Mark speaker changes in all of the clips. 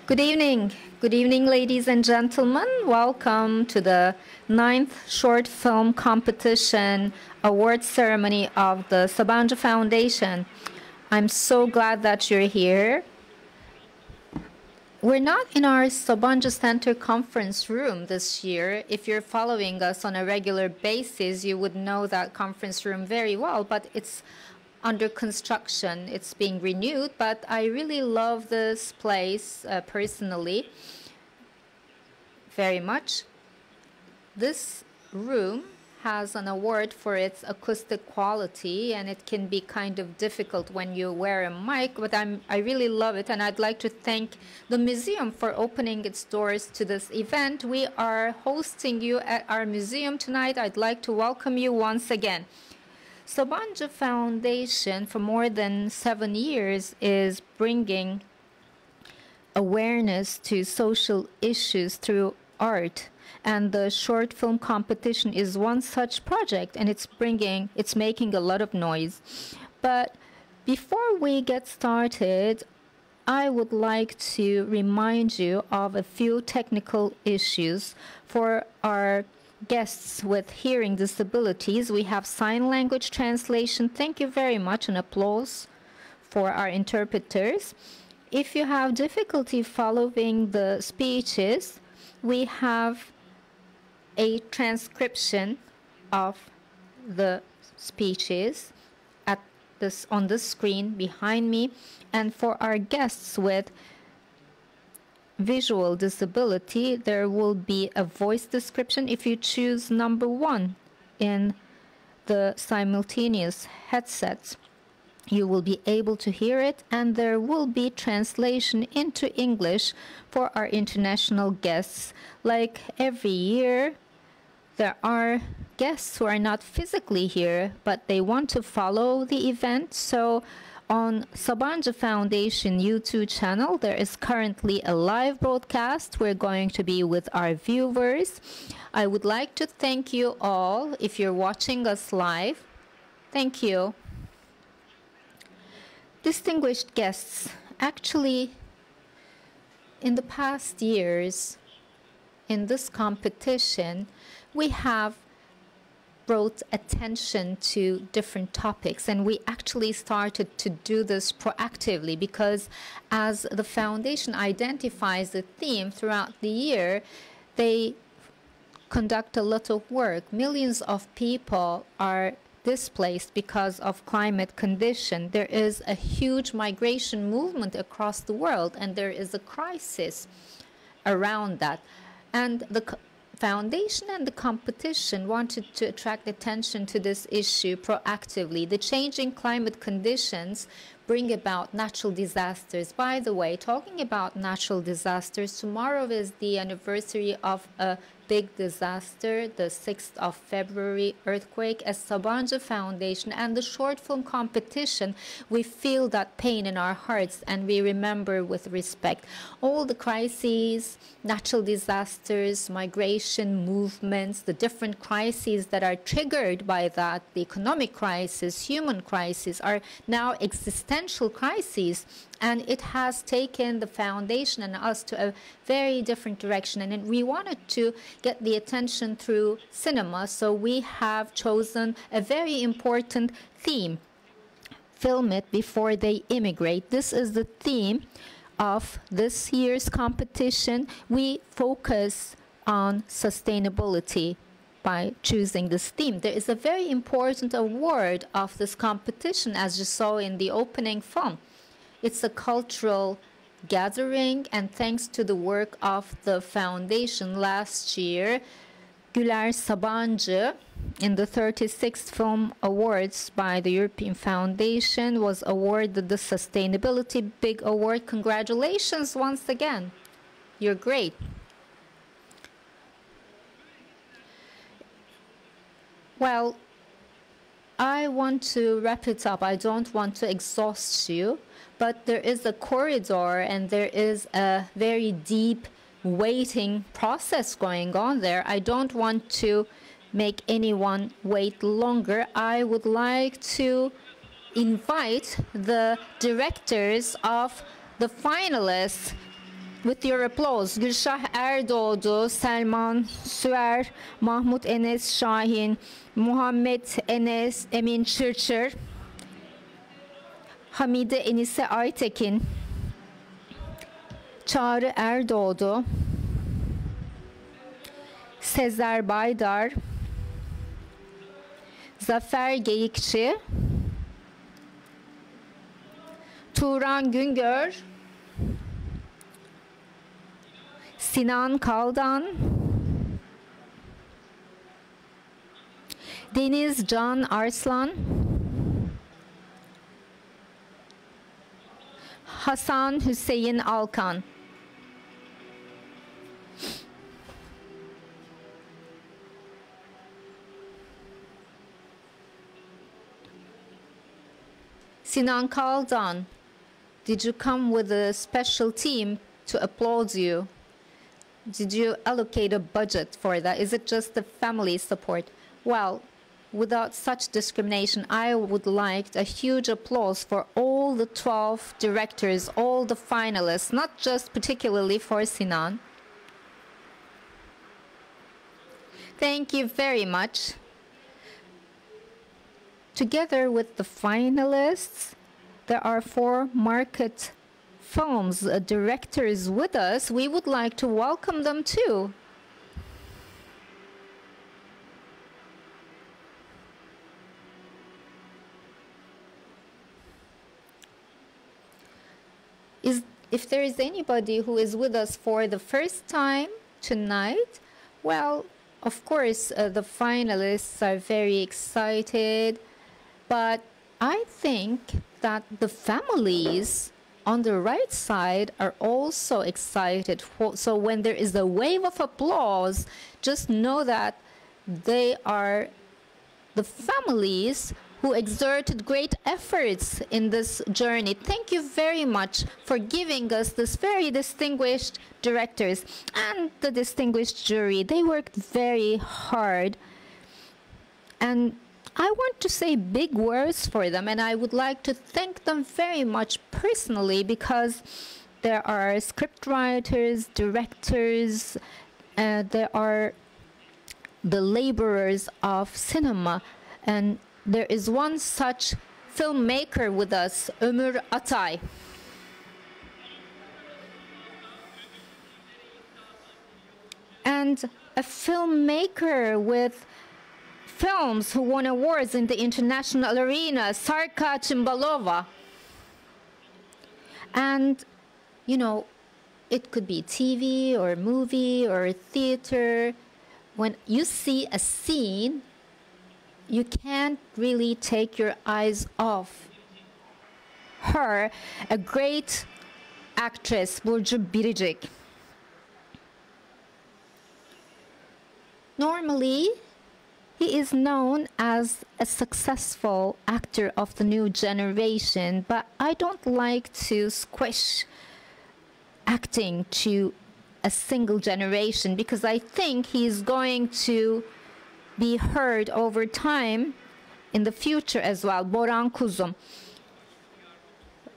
Speaker 1: Good evening. Good evening, ladies and gentlemen. Welcome to the 9th Short Film Competition Award Ceremony of the Sabancı Foundation. I'm so glad that you're here. We're not in our Sabancı Center conference room this year. If you're following us on a regular basis, you would know that conference room very well, but it's under construction. It's being renewed, but I really love this place personally very much. This room has an award for its acoustic quality, and it can be kind of difficult when you wear a mic, but I really love it, and I'd like to thank the museum for opening its doors to this event. We are hosting you at our museum tonight. I'd like to welcome you once again. Sabancı Foundation, for more than 7 years, is bringing awareness to social issues through art. And the short film competition is one such project, and it's making a lot of noise. But before we get started, I would like to remind you of a few technical issues for our guests with hearing disabilities. We have sign language translation. Thank you very much, and applause for our interpreters. If you have difficulty following the speeches, we have a transcription of the speeches on the screen behind me. And for our guests with visual disability, there will be a voice description. If you choose number 1 in the simultaneous headsets, you will be able to hear it, and there will be translation into English for our international guests. Like every year, there are guests who are not physically here, but they want to follow the event. So on Sabancı Foundation YouTube channel, there is currently a live broadcast. We're going to be with our viewers. I would like to thank you all if you're watching us live. Thank you. Distinguished guests, actually, in the past years, in this competition, we have brought attention to different topics, and we actually started to do this proactively because as the foundation identifies the theme throughout the year, they conduct a lot of work. Millions of people are displaced because of climate condition. There is a huge migration movement across the world, and there is a crisis around that. And the foundation and the competition wanted to attract attention to this issue proactively. The changing climate conditions bring about natural disasters. By the way, talking about natural disasters, tomorrow is the anniversary of a big disaster, the 6th of February earthquake. As Sabancı Foundation and the short film competition, we feel that pain in our hearts, and we remember with respect all the crises, natural disasters, migration movements, the different crises that are triggered by that. The economic crisis, human crisis are now existential crises, and it has taken the foundation and us to a very different direction. And we wanted to get the attention through cinema, so we have chosen a very important theme: film it before they immigrate. This is the theme of this year's competition. We focus on sustainability by choosing this theme. There is a very important award of this competition, as you saw in the opening film. It's a cultural gathering, and thanks to the work of the foundation last year, Güler Sabancı, in the 36th Film Awards by the European Foundation, was awarded the Sustainability Big Award. Congratulations once again. You're great. Well, I want to wrap it up. I don't want to exhaust you, but there is a corridor and there is a very deep waiting process going on there. I don't want to make anyone wait longer. I would like to invite the directors of the finalists with your applause. Gülşah Erdoğdu, Selman Süer, Mahmut Enes Şahin, Muhammed Enes Emin Çırçır, Hamide Enise Aytekin, Çağrı Erdoğdu, Sezer Baydar, Zafer Geyikçi, Turan Güngör, Sinan Kaldan, Deniz Can Arslan, Hasan Hüseyin Alkan. Sinan Kaldan, did you come with a special team to applaud you? Did you allocate a budget for that? Is it just the family support? Well, without such discrimination, I would like a huge applause for all the 12 directors, all the finalists, not just particularly for Sinan. Thank you very much. Together with the finalists, there are 4 market films directors with us. We would like to welcome them too. If there is anybody who is with us for the first time tonight, well, of course, the finalists are very excited, but I think that the families on the right side are also excited. So when there is a wave of applause, just know that they are the families who exerted great efforts in this journey. Thank you very much for giving us this very distinguished directors and the distinguished jury. They worked very hard. And I want to say big words for them, and I would like to thank them very much personally, because there are script writers, directors, there are the laborers of cinema, and there is one such filmmaker with us, Ömür Atay. And a filmmaker with films who won awards in the international arena, Sarka Cimbalova. And, you know, it could be TV or movie or theater. When you see a scene, you can't really take your eyes off her, a great actress, Burcu Biricik. Normally, he is known as a successful actor of the new generation, but I don't like to squish acting to a single generation, because I think he is going to be heard over time in the future as well. Boran Kuzum.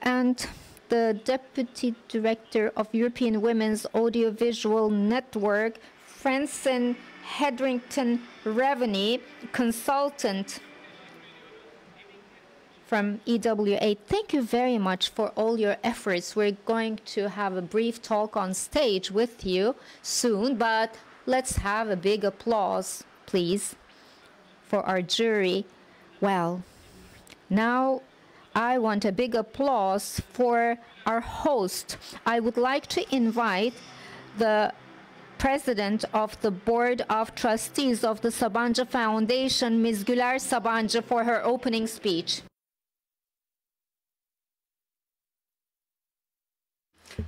Speaker 1: And the Deputy Director of European Women's Audiovisual Network, Francine Hedrington Reveney, consultant from EWA. Thank you very much for all your efforts. We're going to have a brief talk on stage with you soon, but let's have a big applause, please, for our jury. Well, now I want a big applause for our host. I would like to invite the President of the Board of Trustees of the Sabancı Foundation, Ms. Güler Sabancı, for her opening speech.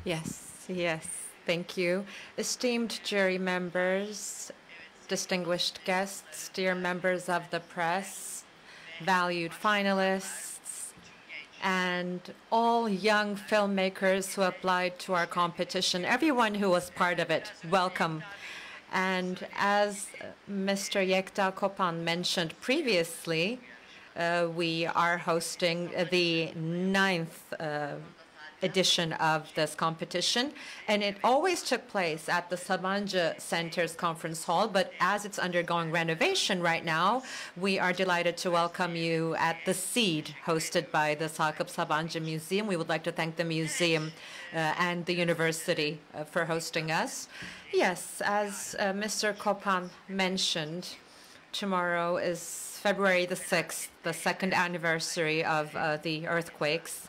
Speaker 2: Yes, thank you. Esteemed jury members, distinguished guests, dear members of the press, valued finalists, and all young filmmakers who applied to our competition, everyone who was part of it, welcome. And as Mr. Yekta Kopan mentioned previously, we are hosting the 9th edition of this competition, and it always took place at the Sabancı Center's conference hall, but as it's undergoing renovation right now, we are delighted to welcome you at the Seed, hosted by the Sakıp Sabancı Museum. We would like to thank the museum and the university for hosting us. Yes, as Mr. Kopan mentioned, tomorrow is February the 6th, the second anniversary of the earthquakes.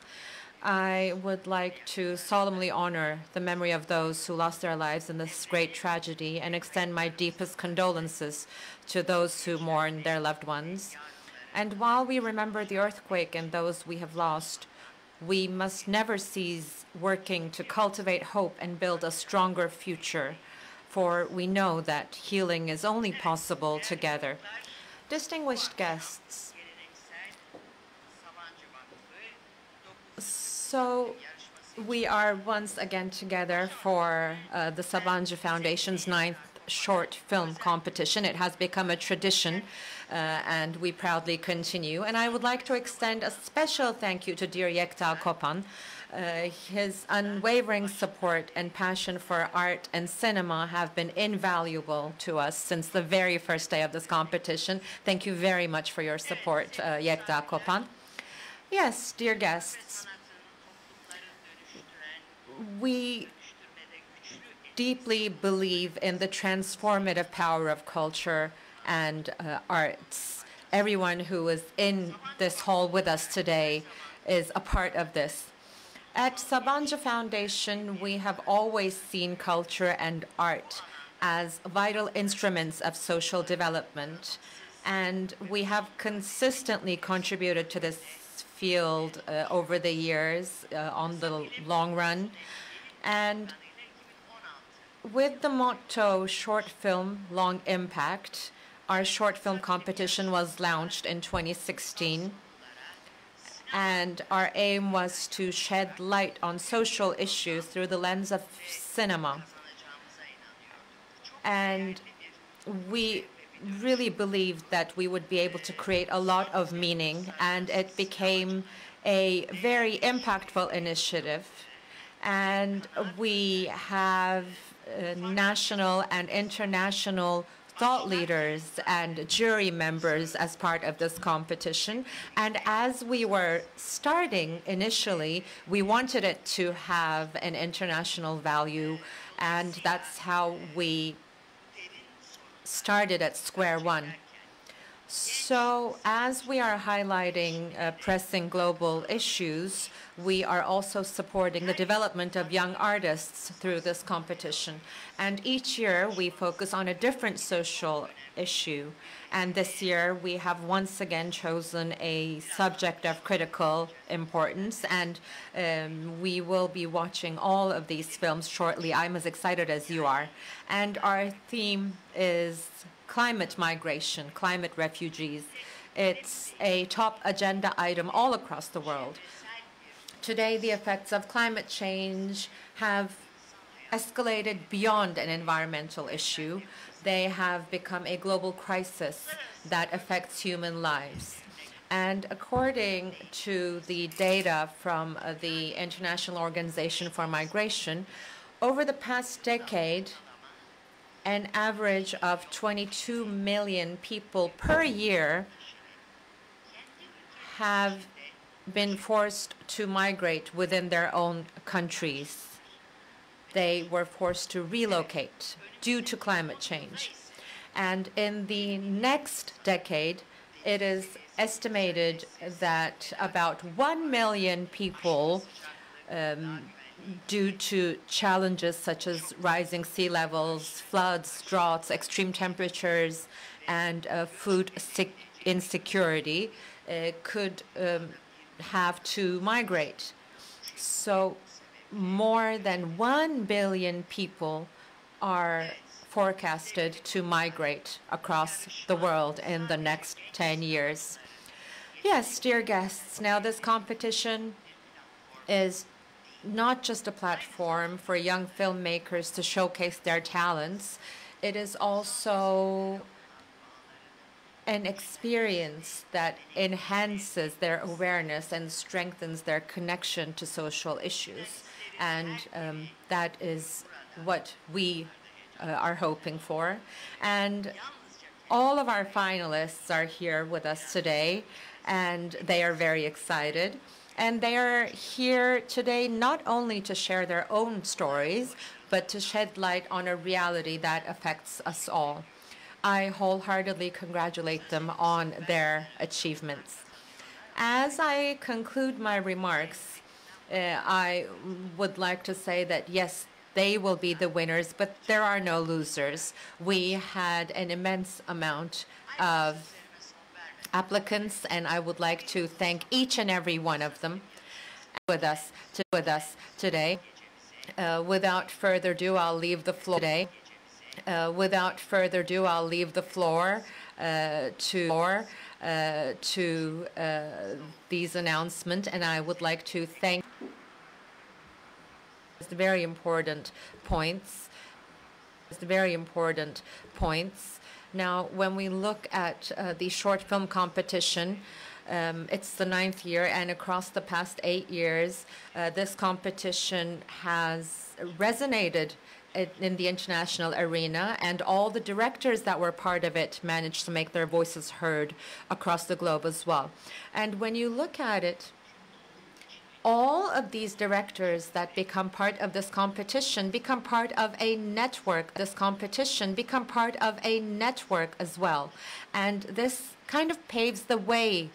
Speaker 2: I would like to solemnly honor the memory of those who lost their lives in this great tragedy and extend my deepest condolences to those who mourn their loved ones. And while we remember the earthquake and those we have lost, we must never cease working to cultivate hope and build a stronger future, for we know that healing is only possible together. Distinguished guests, so we are once again together for the Sabancı Foundation's 9th short film competition. It has become a tradition, and we proudly continue. And I would like to extend a special thank you to dear Yekta Kopan. His unwavering support and passion for art and cinema have been invaluable to us since the very first day of this competition. Thank you very much for your support, Yekta Kopan. Yes, dear guests, we deeply believe in the transformative power of culture and arts. Everyone who is in this hall with us today is a part of this. At Sabancı Foundation, we have always seen culture and art as vital instruments of social development, and we have consistently contributed to this field over the years on the long run. And with the motto short film, long impact, our short film competition was launched in 2016. And our aim was to shed light on social issues through the lens of cinema. And we really believed that we would be able to create a lot of meaning, and it became a very impactful initiative. And we have national and international thought leaders and jury members as part of this competition. And as we were starting initially, we wanted it to have an international value, and that's how we started at square one. So as we are highlighting pressing global issues, we are also supporting the development of young artists through this competition. And each year we focus on a different social issue. And this year we have once again chosen a subject of critical importance. And we will be watching all of these films shortly. I'm as excited as you are. And our theme is climate migration, climate refugees. It's a top agenda item all across the world. Today, the effects of climate change have escalated beyond an environmental issue. They have become a global crisis that affects human lives. And according to the data from the International Organization for Migration, over the past decade, an average of 22 million people per year have been forced to migrate within their own countries. They were forced to relocate due to climate change. And in the next decade, it is estimated that about 1 million people, due to challenges such as rising sea levels, floods, droughts, extreme temperatures, and food insecurity, could have to migrate. So more than 1 billion people are forecasted to migrate across the world in the next 10 years. Yes, dear guests, now this competition is not just a platform for young filmmakers to showcase their talents. It is also an experience that enhances their awareness and strengthens their connection to social issues. And that is what we are hoping for. And all of our finalists are here with us today, and they are very excited. And they are here today not only to share their own stories, but to shed light on a reality that affects us all. I wholeheartedly congratulate them on their achievements. As I conclude my remarks, I would like to say that yes, they will be the winners, but there are no losers. We had an immense amount of applicants, and I would like to thank each and every one of them with us today. Without further ado, I'll leave the floor today. Without further ado, I'll leave the floor to these announcements, and I would like to thank the very important points. Now, when we look at the short film competition, it's the 9th year, and across the past 8 years, this competition has resonated in the international arena, and all the directors that were part of it managed to make their voices heard across the globe as well. And when you look at it, all of these directors that become part of this competition become part of a network. Become part of a network as well. And this kind of paves the way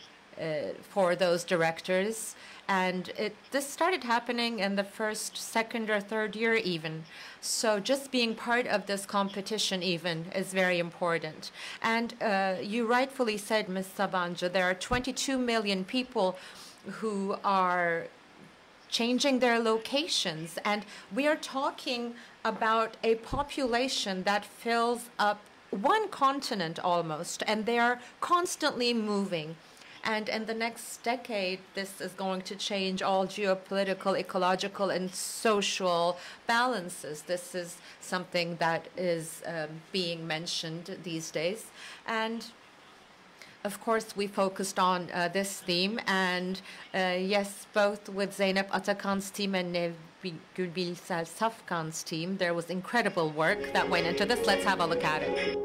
Speaker 2: for those directors. And this started happening in the first, second, or third year even. So just being part of this competition even is very important. And you rightfully said, Ms. Sabancı, there are 22 million people who are changing their locations. And we are talking about a population that fills up one continent almost, and they are constantly moving. And in the next decade, this is going to change all geopolitical, ecological, and social balances. This is something that is being mentioned these days. And of course, we focused on this theme. And yes, both with Zeynep Atakan's team and Nevbi Gülbilsel Safkan's team, there was incredible work that went into this. Let's have a look at it.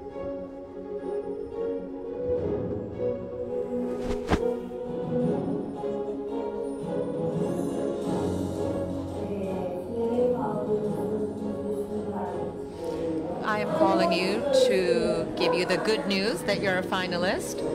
Speaker 2: I am calling you to give you the good news that you're a finalist.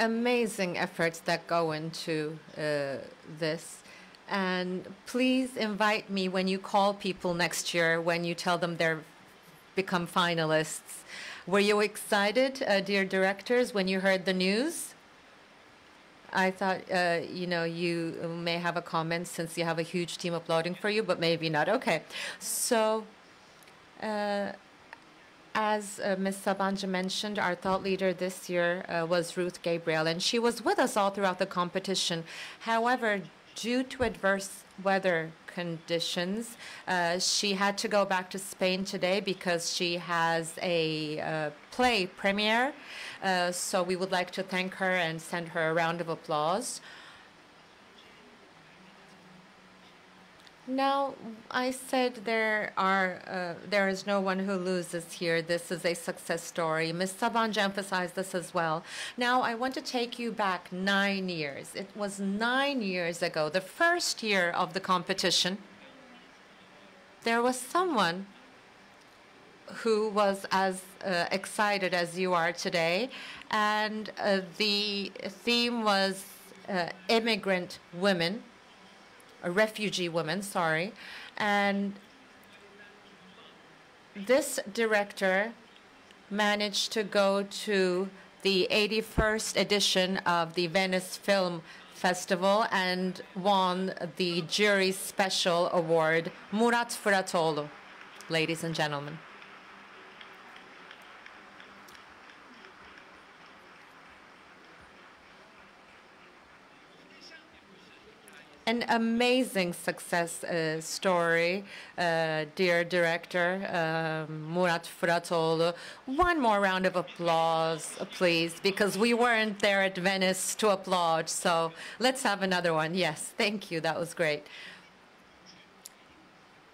Speaker 2: Amazing efforts that go into this. And please invite me when you call people next year, when you tell them they're become finalists. Were you excited, dear directors, when you heard the news? I thought, you may have a comment since you have a huge team applauding for you, but maybe not. Okay. So As Ms. Sabancı mentioned, our thought leader this year was Ruth Gabriel, and she was with us all throughout the competition. However, due to adverse weather conditions, she had to go back to Spain today because she has a play premiere. So we would like to thank her and send her a round of applause. Now, I said there is no one who loses here. This is a success story. Ms. Sabancı emphasized this as well. Now, I want to take you back 9 years. It was 9 years ago, the first year of the competition. There was someone who was as excited as you are today, and the theme was immigrant women. Refugee women, sorry. And this director managed to go to the 81st edition of the Venice Film Festival and won the jury special award, Murat Fıratoğlu, ladies and gentlemen. An amazing success story, dear director, Murat Fıratoğlu. One more round of applause, please, because we weren't there at Venice to applaud. So let's have another one. Yes, thank you. That was great.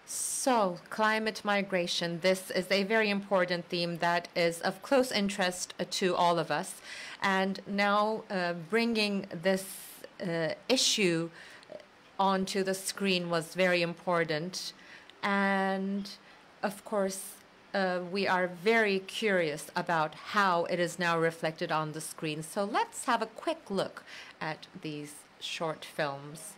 Speaker 2: So, climate migration. This is a very important theme that is of close interest to all of us. And now bringing this issue onto the screen was very important. And of course, we are very curious about how it is now reflected on the screen. So let's have a quick look at these short films.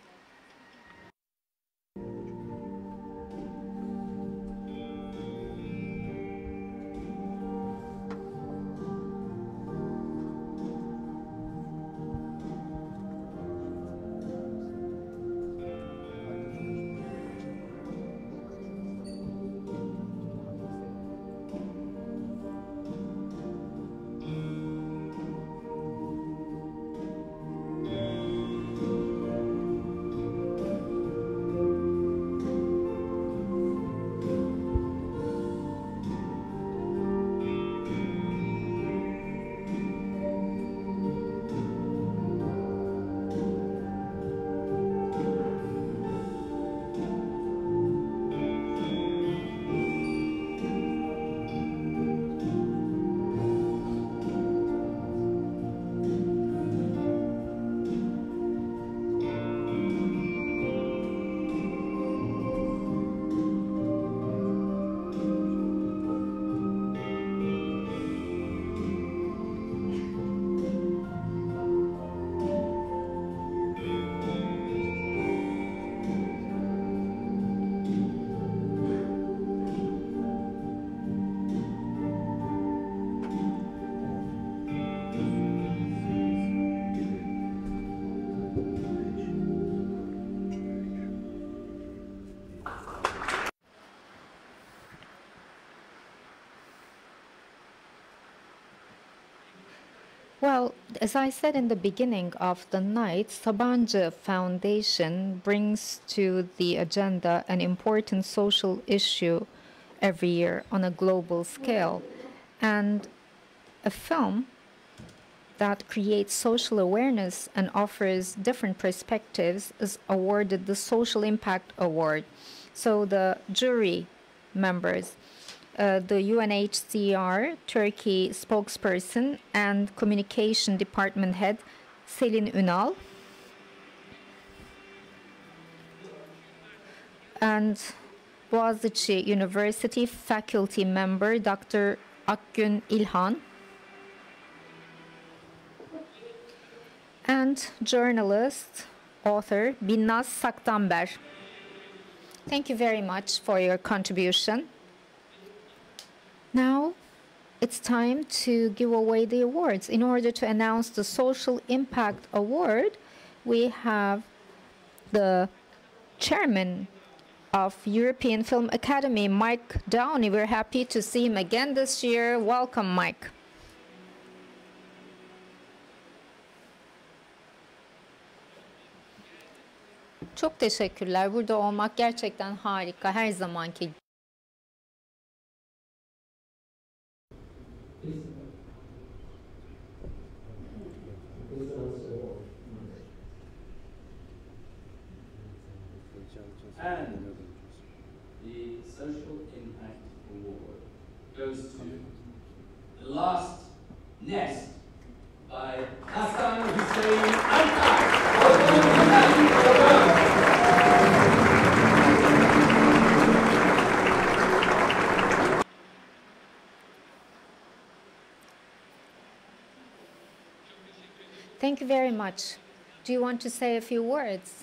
Speaker 1: Well, as I said in the beginning of the night, Sabancı Foundation brings to the agenda an important social issue every year on a global scale. And a film that creates social awareness and offers different perspectives is awarded the Social Impact Award. So the jury members, the UNHCR Turkey spokesperson and communication department head Selin Ünal, and Boğaziçi University faculty member Dr. Akgün İlhan, and journalist, author Binnaz Saktamber. Thank you very much for your contribution. Now, it's time to give away the awards. In order to announce the Social Impact Award, we have the chairman of European Film Academy, Mike Downey. We're happy to see him again this year. Welcome, Mike. Çok teşekkürler. Burada olmak gerçekten harika. Her zamanki.
Speaker 3: And the Social Impact Award goes to The Last Nest by Hasan Hüseyin Altar.
Speaker 1: Thank you very much. Do you want to say a few words?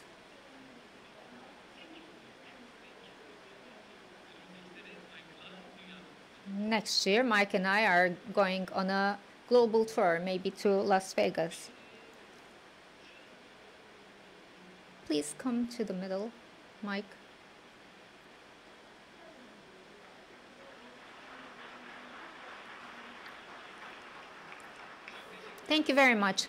Speaker 1: Next year, Mike and I are going on a global tour, maybe to Las Vegas. Please come to the middle, Mike. Thank you very much.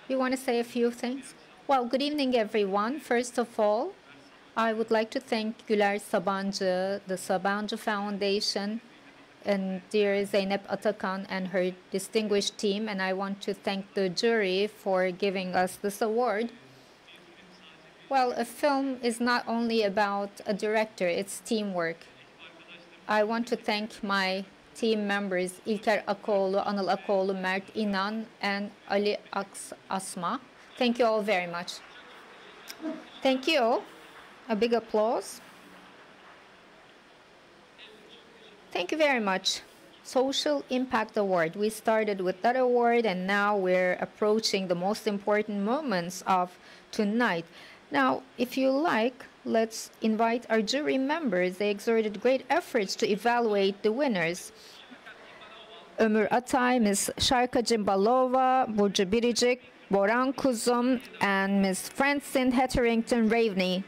Speaker 1: You want to say a few things? Well, good evening, everyone. First of all, I would like to thank Güler Sabancı, the Sabancı Foundation, and dear Zeynep Atakan and her distinguished team, and I want to thank the jury for giving us this award. Well, a film is not only about a director, it's teamwork. I want to thank my team members, İlker Akoğlu, Anıl Akoğlu, Mert İnan, and Ali Asma. Thank you all very much. Thank you. A big applause. Thank you very much. Social Impact Award. We started with that award, and now we're approaching the most important moments of tonight. Now, if you like, let's invite our jury members. They exerted great efforts to evaluate the winners. Ömür Atay, Ms. Şarka Cimbalova, Burcu Biricik, Boran Kuzum, and Ms. Francine Hetherington Raveney.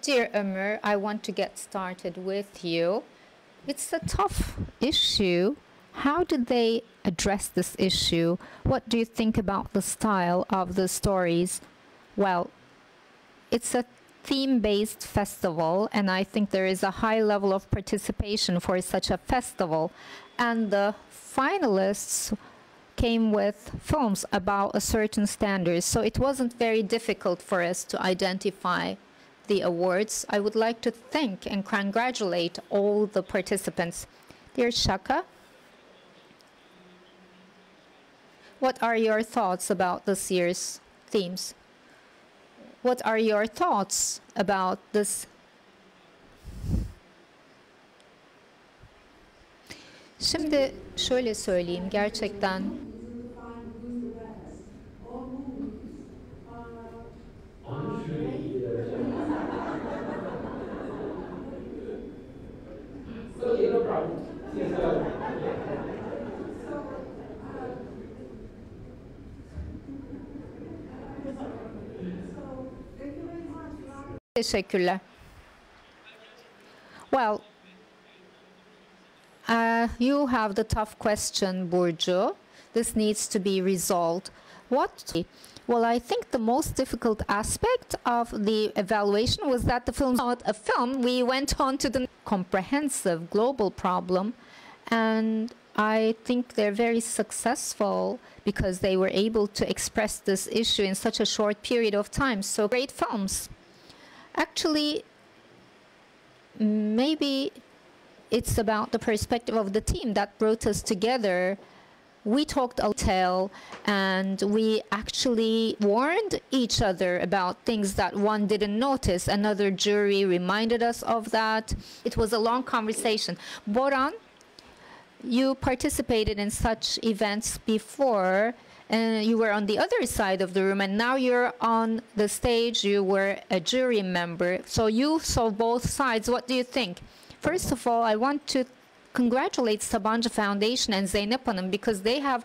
Speaker 1: Dear Ömür, I want to get started with you. It's a tough issue. How did they address this issue? What do you think about the style of the stories? Well, it's a theme-based festival, and I think there is a high level of participation for such a festival. And the finalists came with films about a certain standard, so it wasn't very difficult for us to identify the awards. I would like to thank and congratulate all the participants. Dear Shaka, what are your thoughts about this year's themes? What are your thoughts about this? Şimdi şöyle söyleyeyim, gerçekten Teşekkürler. Well, you have the tough question, Burcu. This needs to be resolved. What? Well, I think the most difficult aspect of the evaluation was that the film's not a film. We went on to the comprehensive global problem, and I think they're very successful because they were able to express this issue in such a short period of time. So great films. Actually, maybe it's about the perspective of the team that brought us together. We talked a little, and we actually warned each other about things that one didn't notice. Another jury reminded us of that. It was a long conversation. Boran, you participated in such events before, and you were on the other side of the room, and now you're on the stage, you were a jury member. So you saw both sides. What do you think? First of all, I want to congratulate Sabancı Foundation and Zeynep Hanım because they have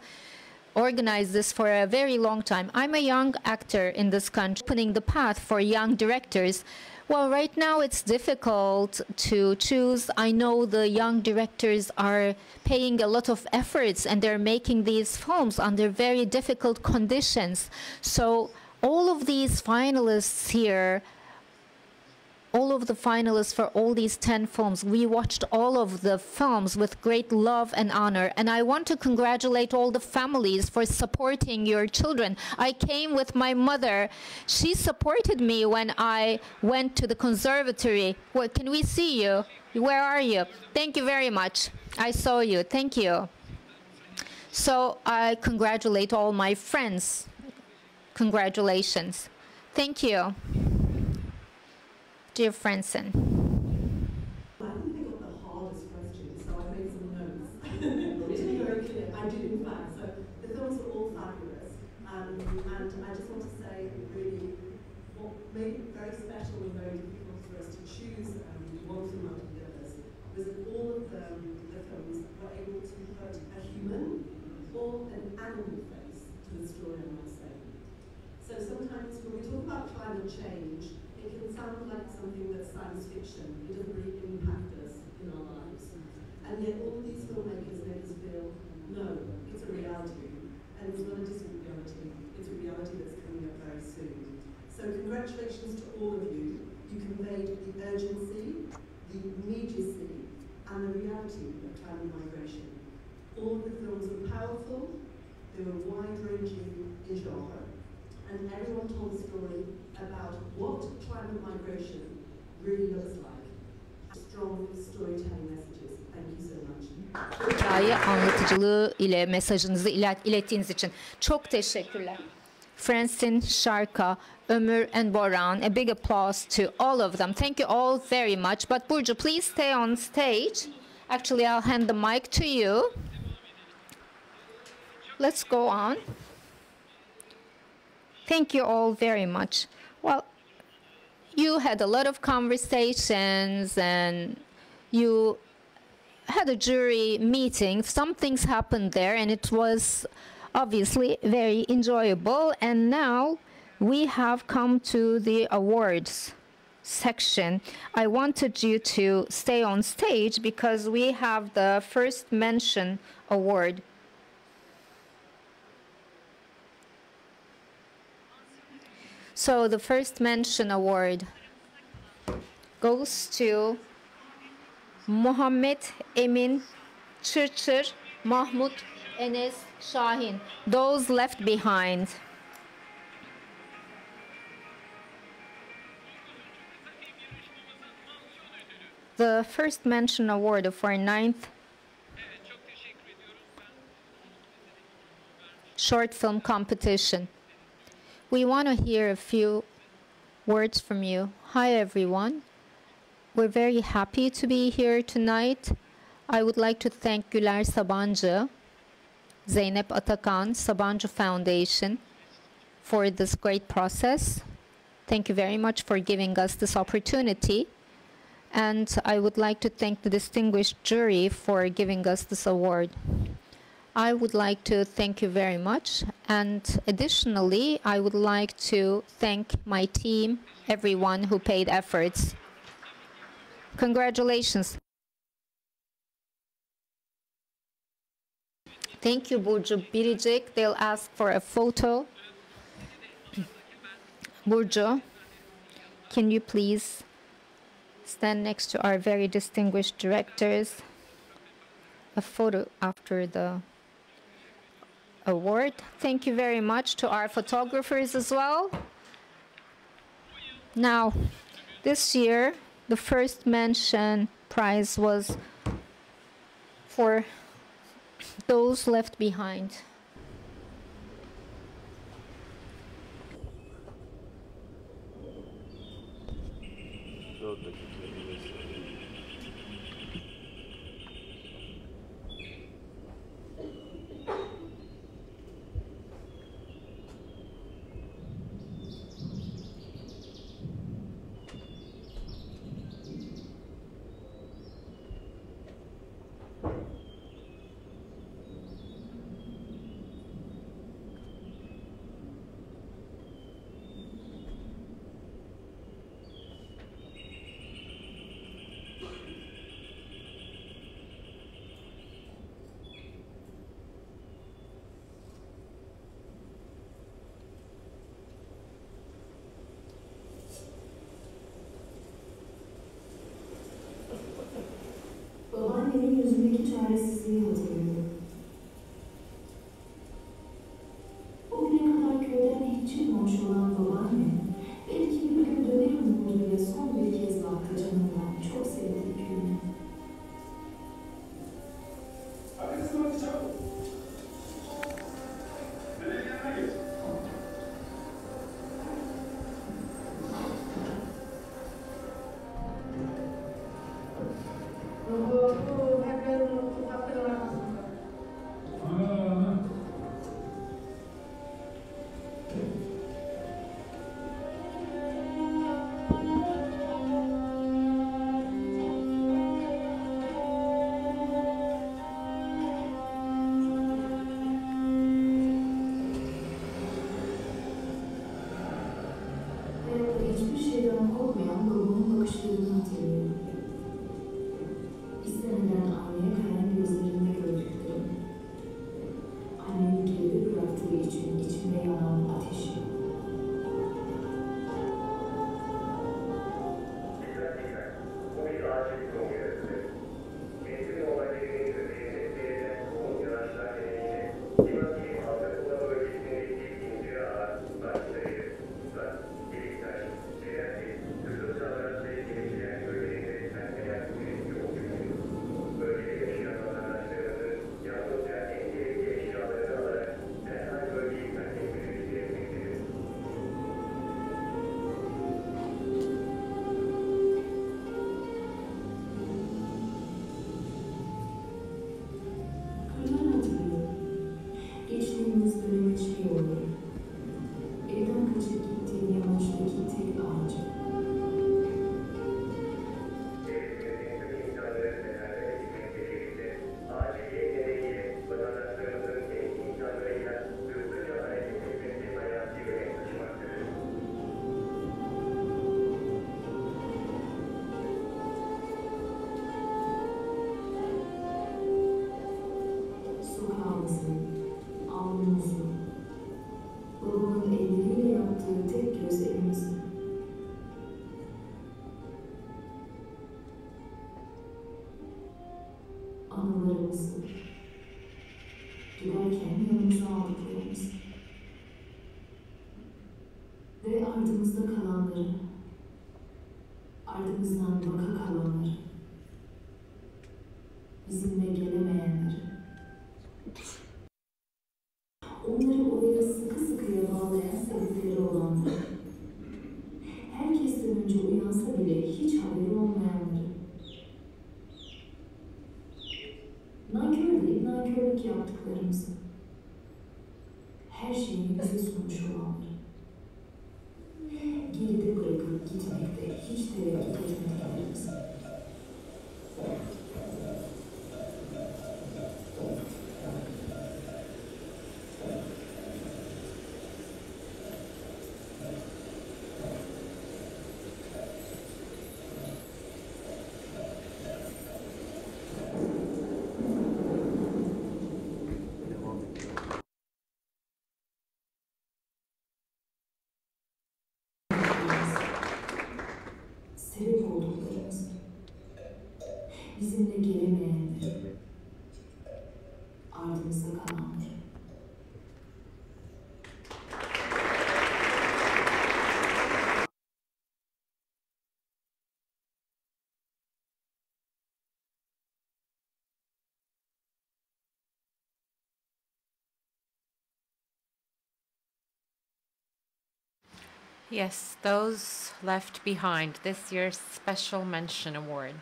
Speaker 1: organized this for a very long time. I'm a young actor in this country, opening the path for young directors. Well, right now it's difficult to choose. I know the young directors are paying a lot of efforts and they're making these films under very difficult conditions. So all of these finalists here, all of the finalists for all these 10 films, we watched all of the films with great love and honor. And I want to congratulate all the families for supporting your children. I came with my mother. She supported me when I went to the conservatory. Well, can we see you? Where are you? Thank you very much. I saw you. Thank you. So I congratulate all my friends. Congratulations. Thank you. Dear Franson.
Speaker 4: I think I got the hardest question, so I made some notes. To be very clear, I did in fact. So the films were all fabulous, and I just want to say really what made it very special and very difficult for us to choose one film out of the others was that all of the films were able to put a human or an animal face to the story, I might say. So sometimes when we talk about climate change, it can sound like something that's science fiction. It doesn't really impact us in our lives. And yet all of these filmmakers make us feel, no, it's a reality. And it's not a distant reality. It's a reality that's coming up very soon. So congratulations to all of you. You conveyed the urgency, the immediacy, and the reality of climate migration. All of the films were powerful. They were wide-ranging in genre. And everyone told a story about what climate migration really looks like. Strong storytelling messages. Thank you so much.
Speaker 1: Hikaye anlatıcılığı ile mesajınızı ilettiğiniz için çok teşekkürler. Francine, Sharka, Ömür, and Boran, a big applause to all of them. Thank you all very much. But Burcu, please stay on stage. Actually, I'll hand the mic to you. Let's go on. Thank you all very much. Well, you had a lot of conversations and you had a jury meeting. Some things happened there and it was obviously very enjoyable. And now we have come to the awards section. I wanted you to stay on stage because we have the first mention award. So the first mention award goes to Muhammed Emin Çırçır, Mahmut Enes Şahin, Those Left Behind. The first mention award for 9th short film competition. We want to hear a few words from you. Hi, everyone. We're very happy to be here tonight. I would like to thank Güler Sabancı, Zeynep Atakan, Sabancı Foundation for this great process. Thank you very much for giving us this opportunity. And I would like to thank the distinguished jury for giving us this award. I would like to thank you very much. And additionally, I would like to thank my team, everyone who paid efforts. Congratulations. Thank you, Burcu Biricik. They'll ask for a photo. Burcu, can you please stand next to our very distinguished directors? A photo after the award. Thank you very much to our photographers as well. Now, this year, the first mention prize was for Those Left Behind.
Speaker 5: çaresizliği hatırlıyorum. O güne kadar köyden hiç çıkmamış olan babaannem, belki bir gün dönerim umuduyla son bir kez baktı canından çok sevdiği köyüne.
Speaker 6: Hadi kızım hadi çabuk. Dedenin yanına geç.
Speaker 5: Hayatta hiçbir şeyden korkmayan babamın bakışlarını hatırlıyorum. İstemeden aynaya kayan gözlerinde gördüklerim. Annemi geride bıraktığı için içimde yanan ateşi.
Speaker 6: Bu bir acil durum yönetimi. Mevcut olayların köpeğinin verilen bu yaraşlar nedeniyle Sivas'ın Altınoluk bölgesinde ikinci ağır başlayı, Biriktaş, Şerenli, Kızıl Savaş ve gelişen bölgenin resmenleyen yönetici olduğunu, bölgede yaşayan vatandaşlarımızın yalnızca en gerekli eşyalarını alarak derhal bölgeyi terk etmeleri gerekmektedir.
Speaker 5: Kırları hatırlıyorum. Geçtiğimiz dönemeçli yolları. Evden kaçıp gittiğim yamaçtaki tek ağacı.
Speaker 6: Devletimizin tüm imkanlarını seferber etmekle birlikte aciliyet nedeniyle vatandaşlarımızın en imkanlarıyla hızlıca hareket etmesi hayati önem taşımaktadır.
Speaker 5: Sokağımızın, avlumuzun, babamın elleriyle yaptığı tek göz evimizin. Anılarımızı, giderken yanımıza aldıklarımızı ve ardımızda kalanları, ardımızdan baka kalanları, bizimle gelemeyenleri, onları oraya sıkı sıkıya bağlayan sebepleri olanları, herkesten önce uyansa bile hiç haberi olmayanları, nankör değil, nankörlük yaptıklarımızı, her şeyini bize sunmuş olanları, geride bırakıp gitmekte hiç tereddüt etmediklerimizi. Sebep olduklarımızı, bizimle gelemeyenleri, ardımızda kalanları.
Speaker 2: Yes, those left behind, this year's Special Mention Award.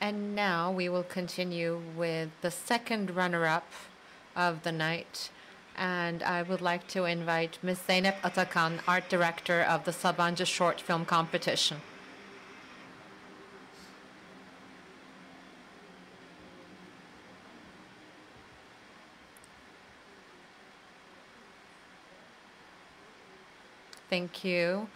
Speaker 2: And now we will continue with the second runner-up of the night. And I would like to invite Ms. Zeynep Atakan, Art Director of the Sabancı Short Film Competition. Thank you.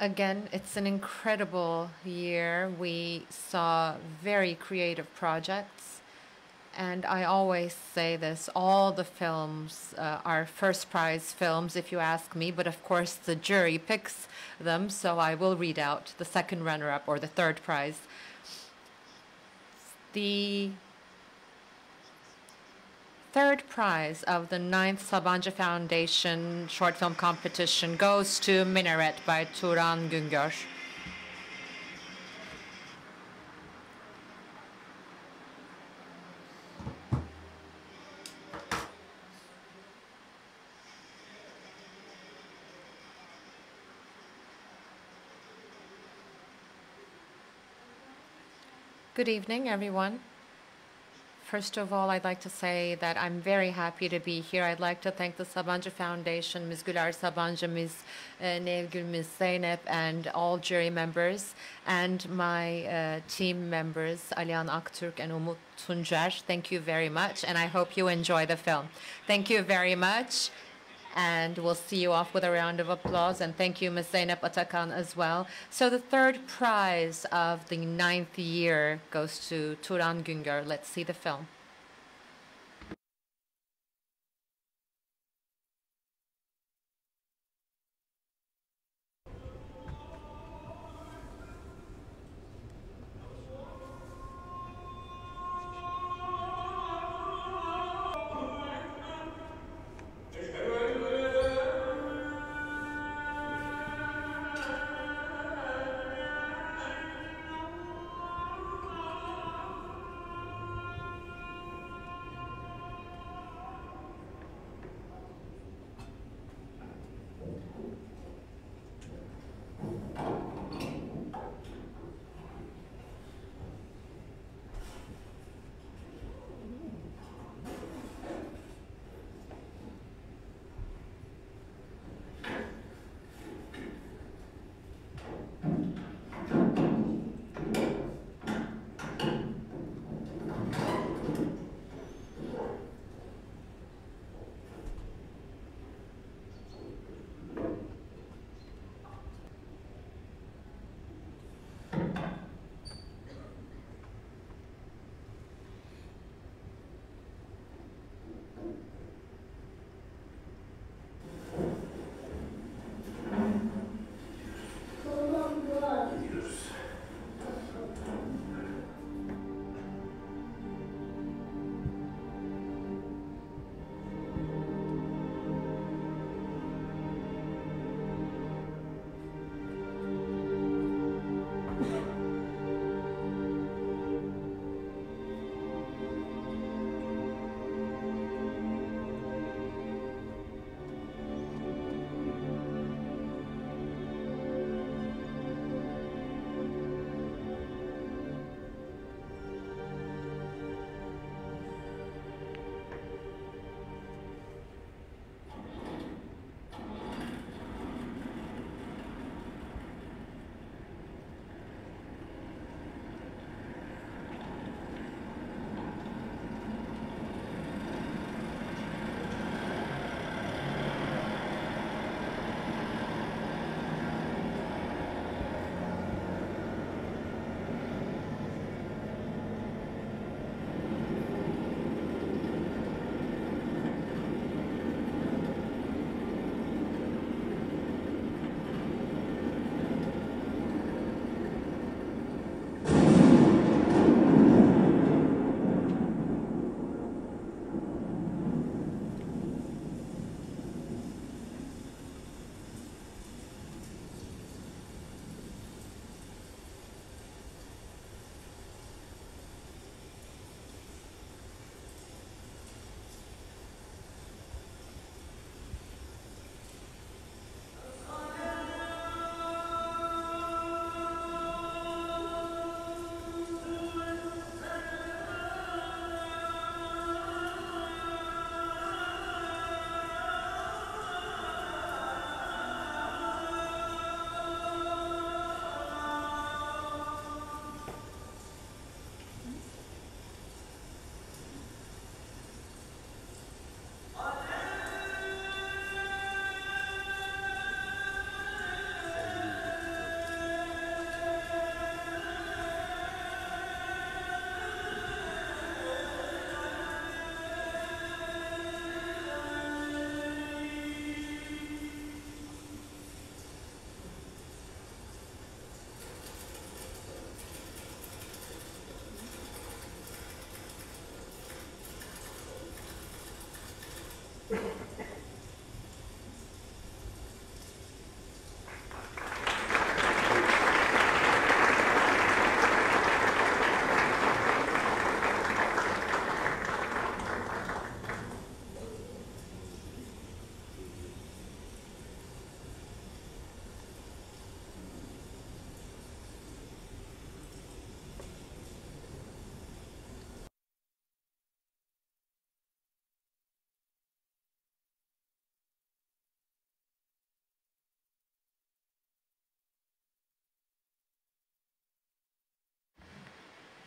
Speaker 2: Again, it's an incredible year. We saw very creative projects, And I always say this, all the films are first prize films, if you ask me, but of course the jury picks them, so I will read out the second runner-up or the third prize. The third prize of the 9th Sabancı Foundation short film competition goes to Minaret by Turan Güngör. Good evening, everyone. First of all, I'd like to say that I'm very happy to be here. I'd like to thank the Sabancı Foundation, Ms. Güler Sabancı, Ms. Nevgül, Ms. Zeynep, and all jury members, and my team members, Alihan Aktürk and Umut Tuncer. Thank you very much, and I hope you enjoy the film. Thank you very much. And we'll see you off with a round of applause. And thank you, Ms. Zeynep Atakan, as well. So the third prize of the 9th year goes to Turan Güngör. Let's see the film.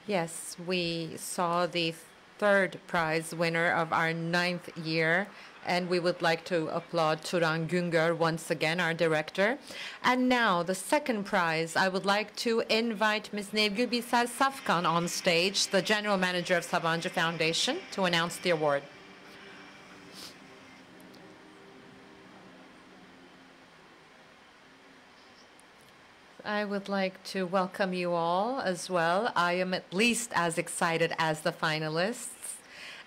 Speaker 2: Yes, we saw the third prize winner of our 9th year, and we would like to applaud Turan Güngör once again, our director. And now, the second prize, I would like to invite Ms. Nevgül Bisel Safkan on stage, the general manager of Sabancı Foundation, to announce the award. I would like to welcome you all as well. I am at least as excited as the finalists.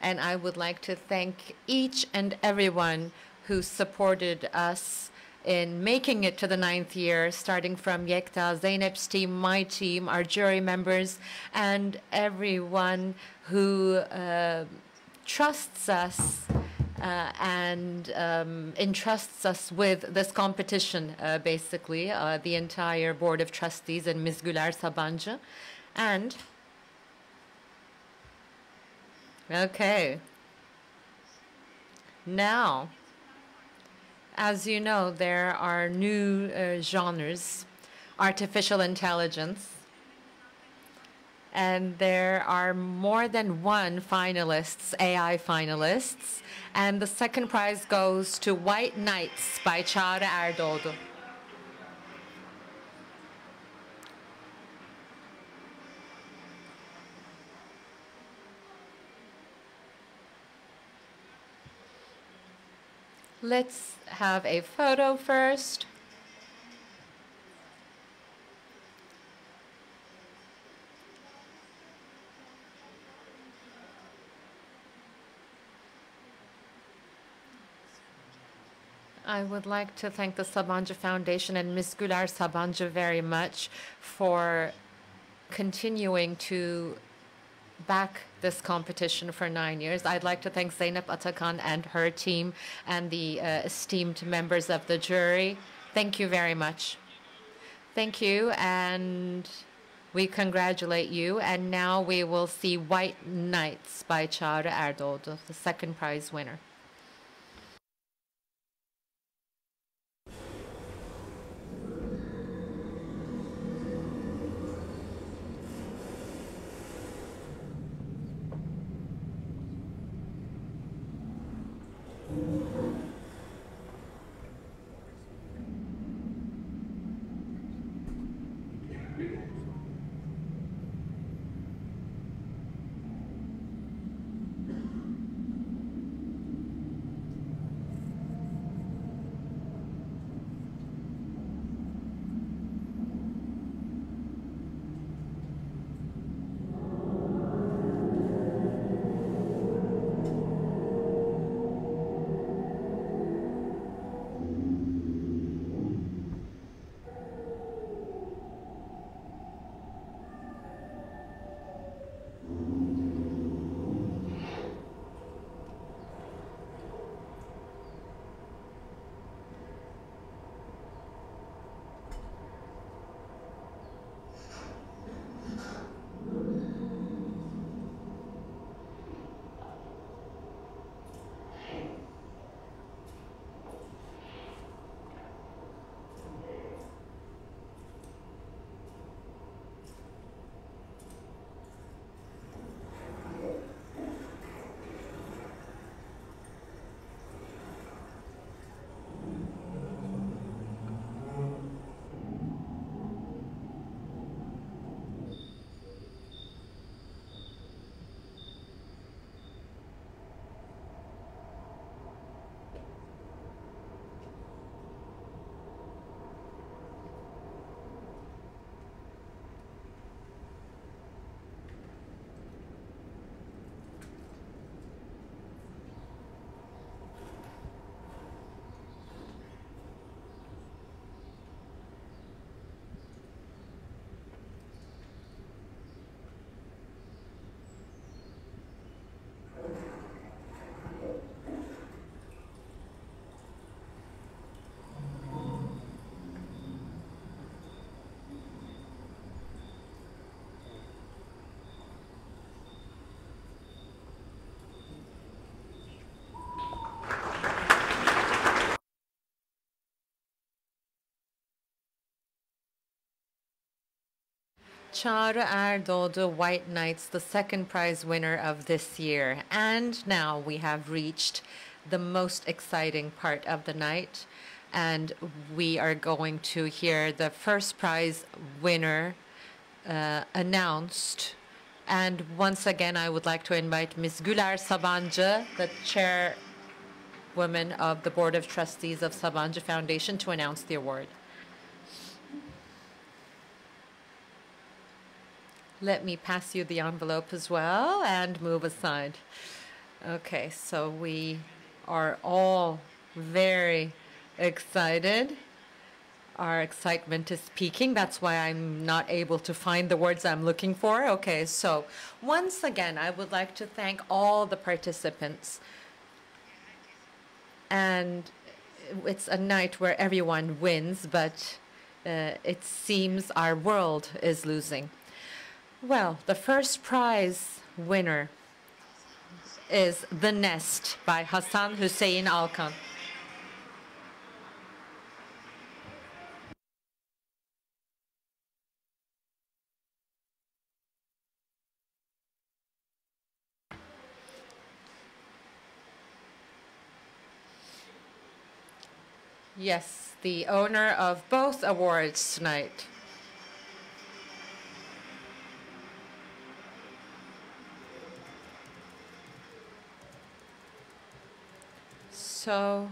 Speaker 2: And I would like to thank each and everyone who supported us in making it to the 9th year, starting from Yekta, Zeynep's team, my team, our jury members, and everyone who trusts us and entrusts us with this competition, basically, the entire board of trustees and Ms. Güler Sabancı. And, okay, now, as you know, there are new genres, artificial intelligence, and there are more than one finalists, AI finalists, and the second prize goes to White Nights by Çağrı Erdoğdu. Let's have a photo first. I would like to thank the Sabancı Foundation and Ms. Güler Sabancı very much for continuing to back this competition for 9 years. I'd like to thank Zeynep Atakan and her team and the esteemed members of the jury. Thank you very much. Thank you, and we congratulate you. And now we will see White Nights by Çağrı Erdoğdu, the second prize winner. Çağrı Erdoğdu, White Knights, the second prize winner of this year. And now we have reached the most exciting part of the night. And we are going to hear the first prize winner announced. And once again, I would like to invite Ms. Güler Sabancı, the chairwoman of the Board of Trustees of Sabancı Foundation, to announce the award. Let me pass you the envelope as well and move aside. Okay, so we are all very excited. Our excitement is peaking. That's why I'm not able to find the words I'm looking for. Okay, so once again, I would like to thank all the participants. And it's a night where everyone wins, but it seems our world is losing. Well, the first prize winner is The Nest by Hasan Hüseyin Alkan. Yes, the owner of both awards tonight. So,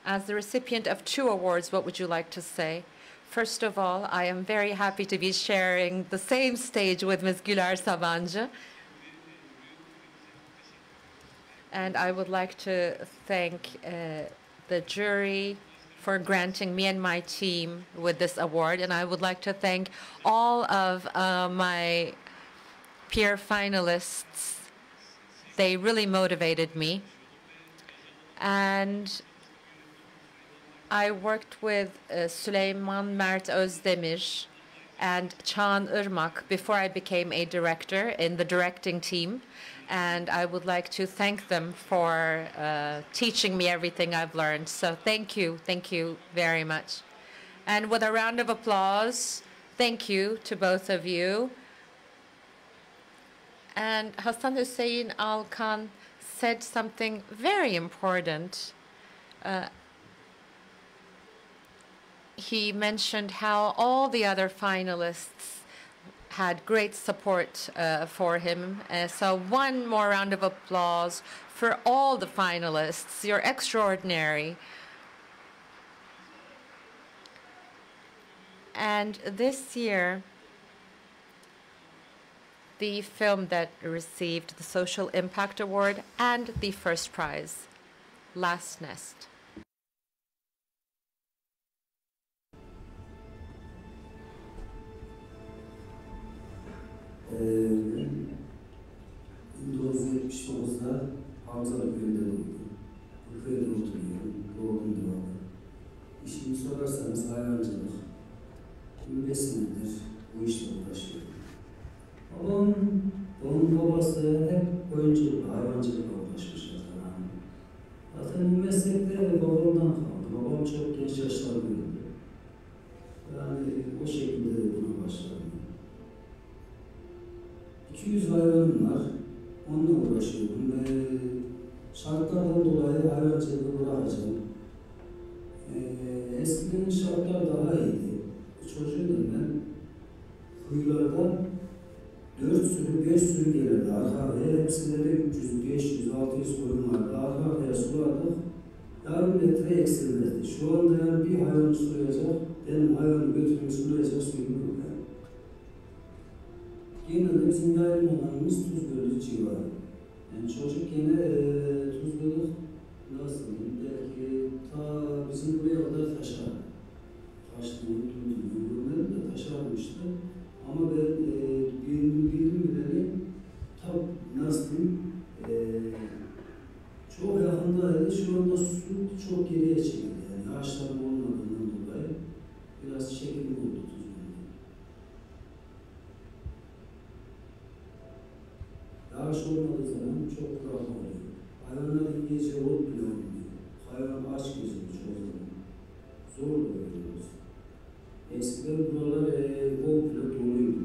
Speaker 2: as the recipient of 2 awards, what would you like to say? First of all, I am very happy to be sharing the same stage with Ms. Güler Sabancı. And I would like to thank the jury for granting me and my team with this award. And I would like to thank all of my peer finalists. They really motivated me. And I worked with Süleyman Mert Özdemir and Çağan Irmak before I became a director in the directing team. And I would like to thank them for teaching me everything I've learned. So thank you very much. And with a round of applause, thank you to both of you. And Hasan Hüseyin Alkan said something very important. He mentioned how all the other finalists had great support for him. So one more round of applause for all the finalists. You're extraordinary. And this year, the film that received the Social Impact Award and the first prize, Last Nest.
Speaker 7: Ben 1979'da Hamzalı köyünde doğdum. Bu köyde oturuyorum. Doğdum doğalı. İşimi sorarsanız hayvancılık. 25 senedir bu işle uğraşıyorum. Babamın babası hep oyunculukla, hayvancılıkla uğraşmış zaten. Zaten bu meslekleri de babamdan kaldı. Babam çok genç yaşlarda öldü. Yani o şekilde de buna başladım. 200 hayvanım var. Onunla uğraşıyorum ve şartlardan dolayı hayvancılığı bırakacağım. Eskiden şartlar daha iyiydi. Çocuğuydum ben. Kıyılarda 4 sürü, 5 sürü gelirdi. Arka arkaya hepsinde de 300, 500, 600 koyun vardı. Arka arkaya sulardık. Yarım metre eksilmezdi. Şu anda yani bir hayvanı sulayacak, benim hayvanı götürüp sulayacak suyum yok. Genelde bizim yaylım alanımız Tuzgölü civarı. Yani çocuk gene Tuzgölü nasıl diyeyim, belki ta bizim buraya kadar taşar. Taştığını duydum, de taşarmıştı. Ama ben bildim bileli tam nasıl diyeyim, çok yakındaydı. Şu anda su çok geriye çekildi. Yani ağaçların olmadığından dolayı biraz çekilme oldu Tuzgölü'nde. Yağış olmadığı zaman çok kurak oluyor. Hayvanların gece ot bile olmuyor. Hayvan aç geziyor çoğu zaman. Zor oluyoruz. Eskiden buralar komple doluydu.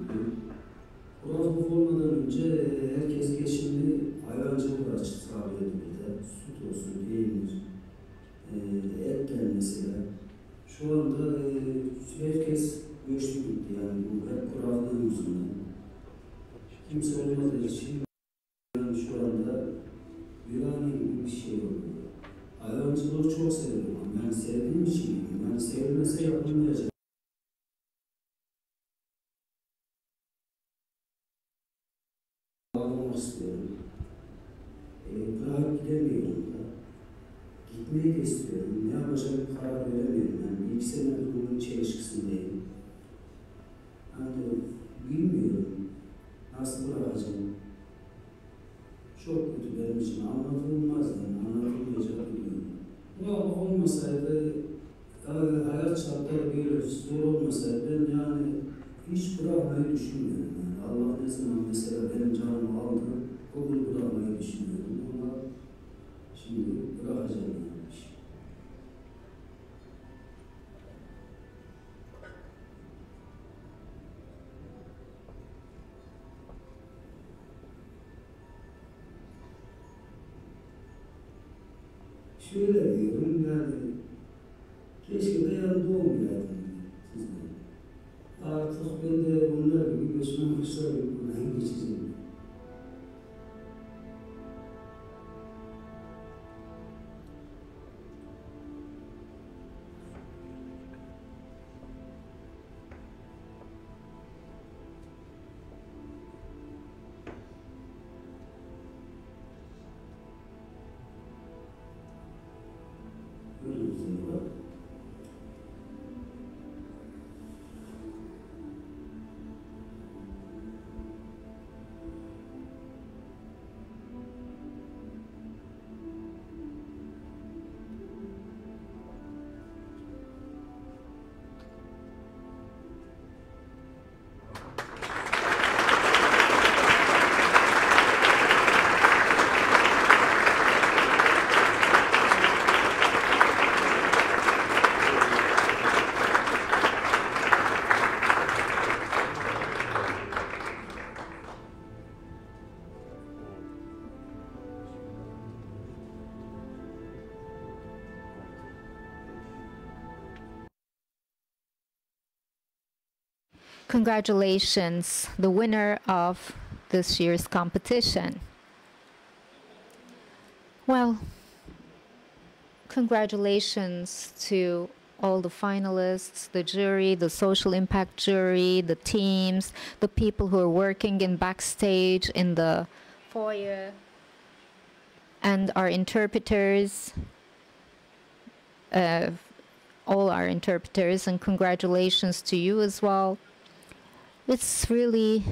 Speaker 7: önce herkes geçimini hayvancılıkla sağlıyordu burada. Süt olsun, peynir, etten mesela. Şu anda herkes göçtü gitti yani bu hep kurallığı yüzünden. Kimse olmadığı için yani şu anda virane gibi bir şey oluyor. Hayvancılığı çok seviyorum. Yani sevdiğim için, yani sevilmese yapılmayacak. Ağlamak istiyorum. Bırakıp gidemiyorum da. Gitmeyi de istiyorum. Ne yapacağım karar veremiyorum. Yani bir iki senedir bunun çelişkisindeyim. Yani bilmiyorum. Nasıl bırakacağım? Çok kötü benim için. Anlatılmaz yani. Anlatılmayacak bir durum. Bırakmak olmasaydı, hayat şartları böyle zor olmasaydı ben yani hiç bırakmayı düşünmüyorum. Yani Allah ne zaman mesela benim canımı aldı, okulu bırakmayı düşünüyorum. Ama şimdi bırakacağım yani. Şöyle diyorum yani, keşke de yanında olmayaydım sizden. Artık ben de bunlar gibi göçmen kuşlar gibi buradan geçeceğim.
Speaker 1: Congratulations, the winner of this year's competition. Well, congratulations to all the finalists, the jury, the social impact jury, the teams, the people who are working in backstage in the foyer, and our interpreters, all our interpreters, and congratulations to you as well. It's really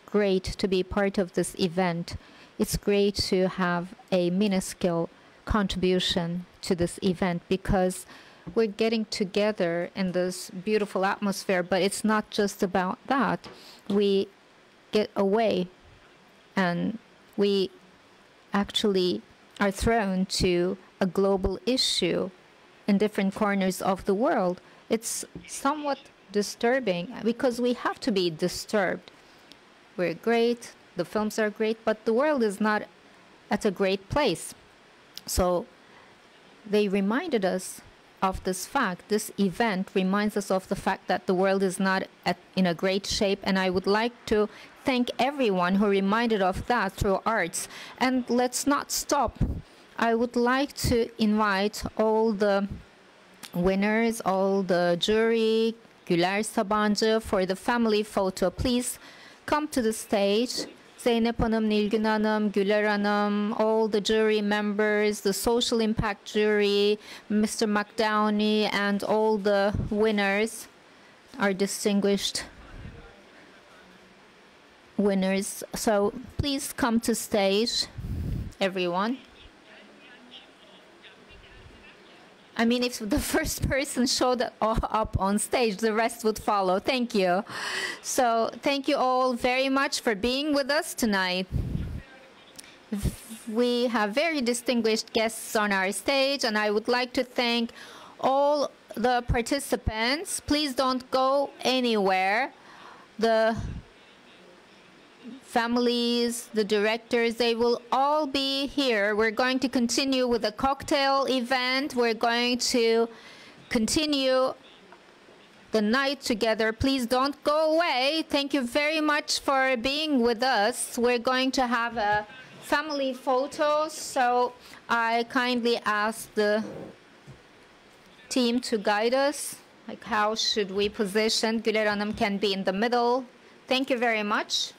Speaker 1: great to be part of this event. It's great to have a minuscule contribution to this event because we're getting together in this beautiful atmosphere, but it's not just about that. We get away and we actually are thrown to a global issue in different corners of the world. It's somewhat disturbing because we have to be disturbed. We're great, the films are great, but the world is not at a great place. So they reminded us of this fact. This event reminds us of the fact that the world is not in a great shape, and I would like to thank everyone who reminded of that through arts. And let's not stop. I would like to invite all the winners, all the jury, Güler Sabancı, for the family photo. Please come to the stage. Zeynep Hanım, Nilgün Hanım, Güler Hanım, all the jury members, the social impact jury, Mr. McDowney, and all the winners, our distinguished winners. So please come to stage, everyone. I mean, if the first person showed up on stage, the rest would follow. Thank you. So thank you all very much for being with us tonight. We have very distinguished guests on our stage, and I would like to thank all the participants. Please don't go anywhere. The families, the directors, they will all be here. We're going to continue with the cocktail event. We're going to continue the night together. Please don't go away. Thank you very much for being with us. We're going to have a family photo, so I kindly ask the team to guide us. Like, how should we position? Güler Hanım can be in the middle. Thank you very much.